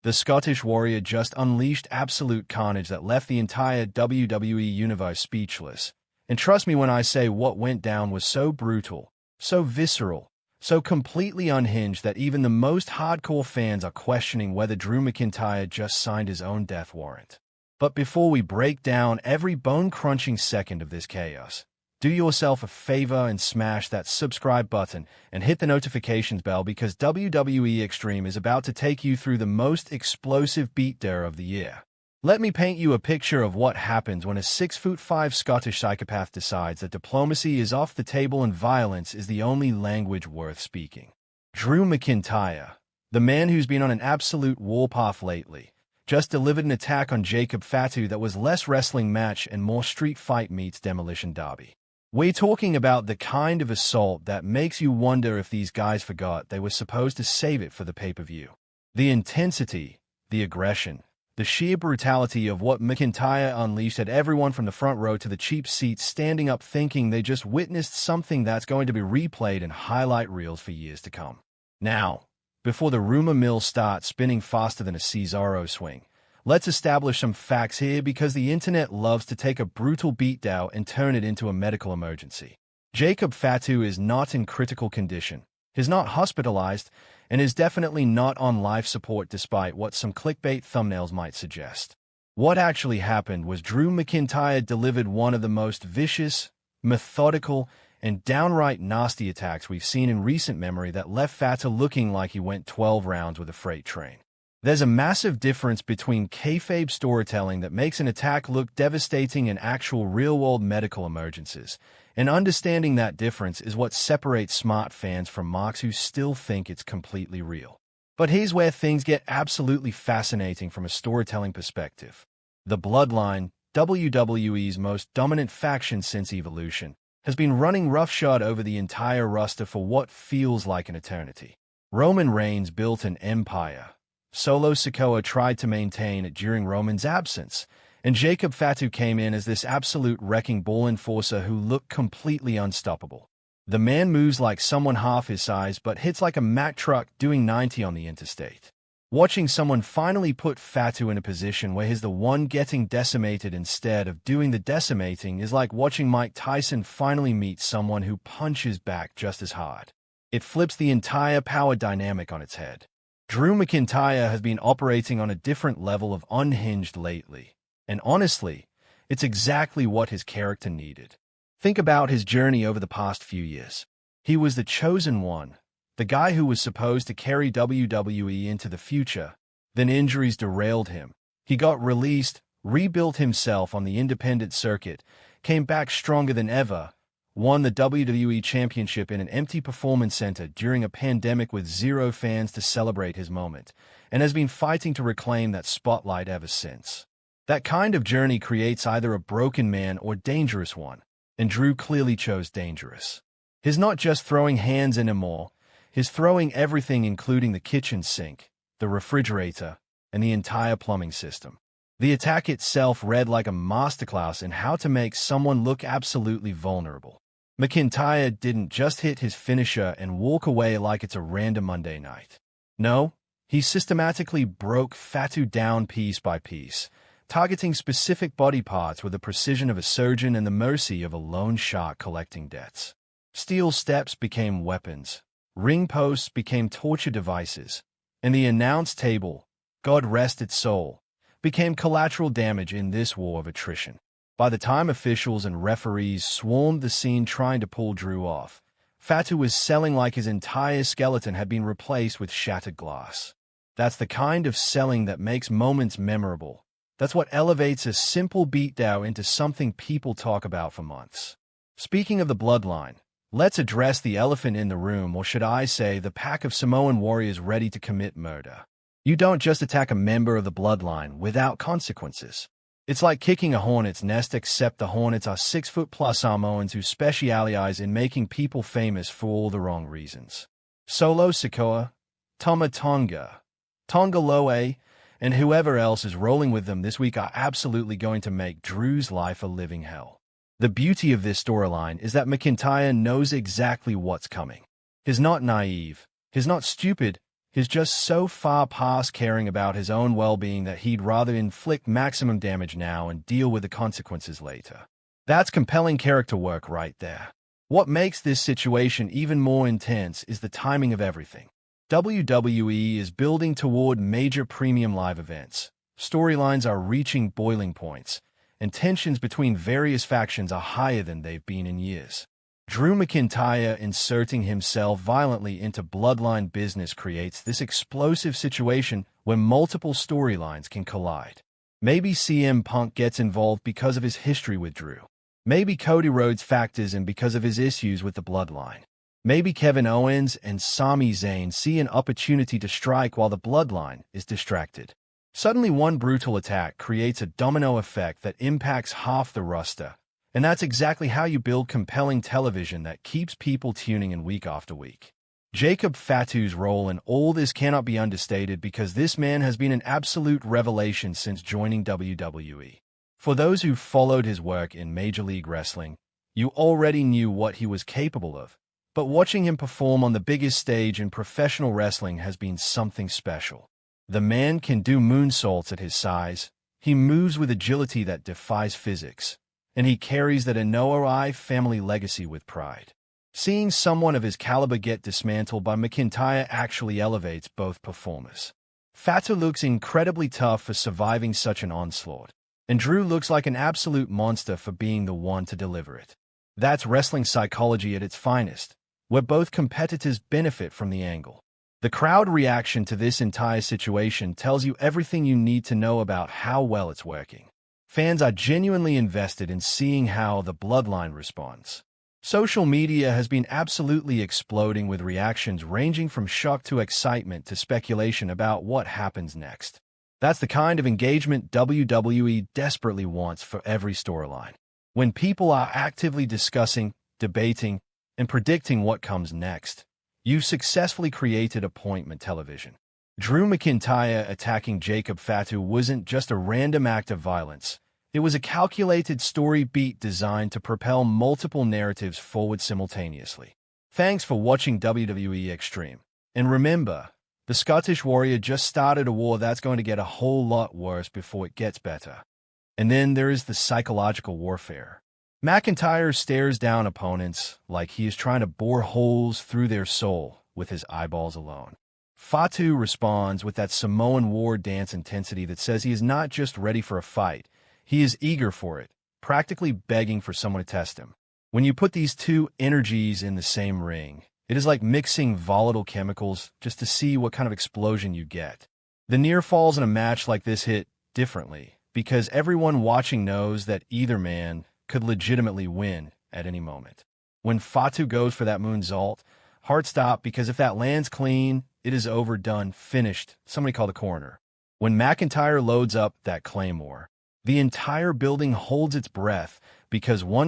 The Scottish Warrior just unleashed absolute carnage that left the entire WWE universe speechless. And trust me when I say what went down was so brutal, so visceral, so completely unhinged that even the most hardcore fans are questioning whether Drew McIntyre just signed his own death warrant. But before we break down every bone-crunching second of this chaos, do yourself a favor and smash that subscribe button and hit the notifications bell because WWE Extreme is about to take you through the most explosive beatdown of the year. Let me paint you a picture of what happens when a 6'5" Scottish psychopath decides that diplomacy is off the table and violence is the only language worth speaking. Drew McIntyre, the man who's been on an absolute warpath lately, just delivered an attack on Jacob Fatu that was less wrestling match and more street fight meets demolition derby. We're talking about the kind of assault that makes you wonder if these guys forgot they were supposed to save it for the pay-per-view. The intensity, the aggression, the sheer brutality of what McIntyre unleashed had everyone from the front row to the cheap seats standing up thinking they just witnessed something that's going to be replayed in highlight reels for years to come. Now, before the rumor mill starts spinning faster than a Cesaro swing, let's establish some facts here because the internet loves to take a brutal beatdown and turn it into a medical emergency. Jacob Fatu is not in critical condition, is not hospitalized, and is definitely not on life support despite what some clickbait thumbnails might suggest. What actually happened was Drew McIntyre delivered one of the most vicious, methodical, and downright nasty attacks we've seen in recent memory that left Fatu looking like he went 12 rounds with a freight train. There's a massive difference between kayfabe storytelling that makes an attack look devastating and actual real-world medical emergencies, and understanding that difference is what separates smart fans from marks who still think it's completely real. But here's where things get absolutely fascinating from a storytelling perspective. The Bloodline, WWE's most dominant faction since Evolution, has been running roughshod over the entire roster for what feels like an eternity. Roman Reigns built an empire. Solo Sikoa tried to maintain it during Roman's absence, and Jacob Fatu came in as this absolute wrecking ball enforcer who looked completely unstoppable. The man moves like someone half his size but hits like a Mack truck doing 90 on the interstate. Watching someone finally put Fatu in a position where he's the one getting decimated instead of doing the decimating is like watching Mike Tyson finally meet someone who punches back just as hard. It flips the entire power dynamic on its head. Drew McIntyre has been operating on a different level of unhinged lately, and honestly, it's exactly what his character needed. Think about his journey over the past few years. He was the chosen one, the guy who was supposed to carry WWE into the future. Then injuries derailed him. He got released, rebuilt himself on the independent circuit, came back stronger than ever, won the WWE Championship in an empty performance center during a pandemic with zero fans to celebrate his moment, and has been fighting to reclaim that spotlight ever since. That kind of journey creates either a broken man or dangerous one, and Drew clearly chose dangerous. He's not just throwing hands anymore, he's throwing everything including the kitchen sink, the refrigerator, and the entire plumbing system. The attack itself read like a masterclass in how to make someone look absolutely vulnerable. McIntyre didn't just hit his finisher and walk away like it's a random Monday night. No, he systematically broke Fatu down piece by piece, targeting specific body parts with the precision of a surgeon and the mercy of a loan shark collecting debts. Steel steps became weapons, ring posts became torture devices, and the announce table, God rest its soul, became collateral damage in this war of attrition. By the time officials and referees swarmed the scene trying to pull Drew off, Fatu was selling like his entire skeleton had been replaced with shattered glass. That's the kind of selling that makes moments memorable. That's what elevates a simple beatdown into something people talk about for months. Speaking of the Bloodline, let's address the elephant in the room, or should I say the pack of Samoan warriors ready to commit murder. You don't just attack a member of the Bloodline without consequences. It's like kicking a hornet's nest, except the hornets are 6'+ Samoans who specialize in making people famous for all the wrong reasons. Solo Sikoa, Tama Tonga, Tonga Loe, and whoever else is rolling with them this week are absolutely going to make Drew's life a living hell. The beauty of this storyline is that McIntyre knows exactly what's coming. He's not naive, he's not stupid, He's just so far past caring about his own well-being that he'd rather inflict maximum damage now and deal with the consequences later. That's compelling character work right there. What makes this situation even more intense is the timing of everything. WWE is building toward major premium live events. Storylines are reaching boiling points, and tensions between various factions are higher than they've been in years. Drew McIntyre inserting himself violently into Bloodline business creates this explosive situation where multiple storylines can collide. Maybe CM Punk gets involved because of his history with Drew. Maybe Cody Rhodes factors in because of his issues with the Bloodline. Maybe Kevin Owens and Sami Zayn see an opportunity to strike while the Bloodline is distracted. Suddenly, one brutal attack creates a domino effect that impacts half the roster. And that's exactly how you build compelling television that keeps people tuning in week after week. Jacob Fatu's role in all this cannot be understated because this man has been an absolute revelation since joining WWE. For those who followed his work in Major League Wrestling, you already knew what he was capable of, but watching him perform on the biggest stage in professional wrestling has been something special. The man can do moonsaults at his size, he moves with agility that defies physics, and he carries that wweraw family legacy with pride. Seeing someone of his caliber get dismantled by McIntyre actually elevates both performers. Fatu looks incredibly tough for surviving such an onslaught, and Drew looks like an absolute monster for being the one to deliver it. That's wrestling psychology at its finest, where both competitors benefit from the angle. The crowd reaction to this entire situation tells you everything you need to know about how well it's working. Fans are genuinely invested in seeing how the Bloodline responds. Social media has been absolutely exploding with reactions ranging from shock to excitement to speculation about what happens next. That's the kind of engagement WWE desperately wants for every storyline. When people are actively discussing, debating, and predicting what comes next, you've successfully created appointment television. Drew McIntyre attacking Jacob Fatu wasn't just a random act of violence. It was a calculated story beat designed to propel multiple narratives forward simultaneously. Thanks for watching WWE Extreme. And remember, the Scottish Warrior just started a war that's going to get a whole lot worse before it gets better. And then there is the psychological warfare. McIntyre stares down opponents like he is trying to bore holes through their soul with his eyeballs alone. Fatu responds with that Samoan war dance intensity that says he is not just ready for a fight, he is eager for it, practically begging for someone to test him. When you put these two energies in the same ring, it is like mixing volatile chemicals just to see what kind of explosion you get. The near falls in a match like this hit differently, because everyone watching knows that either man could legitimately win at any moment. When Fatu goes for that moonsault, heart stop, because if that lands clean, it is over, done, finished. Somebody call the coroner. When McIntyre loads up that claymore, the entire building holds its breath because one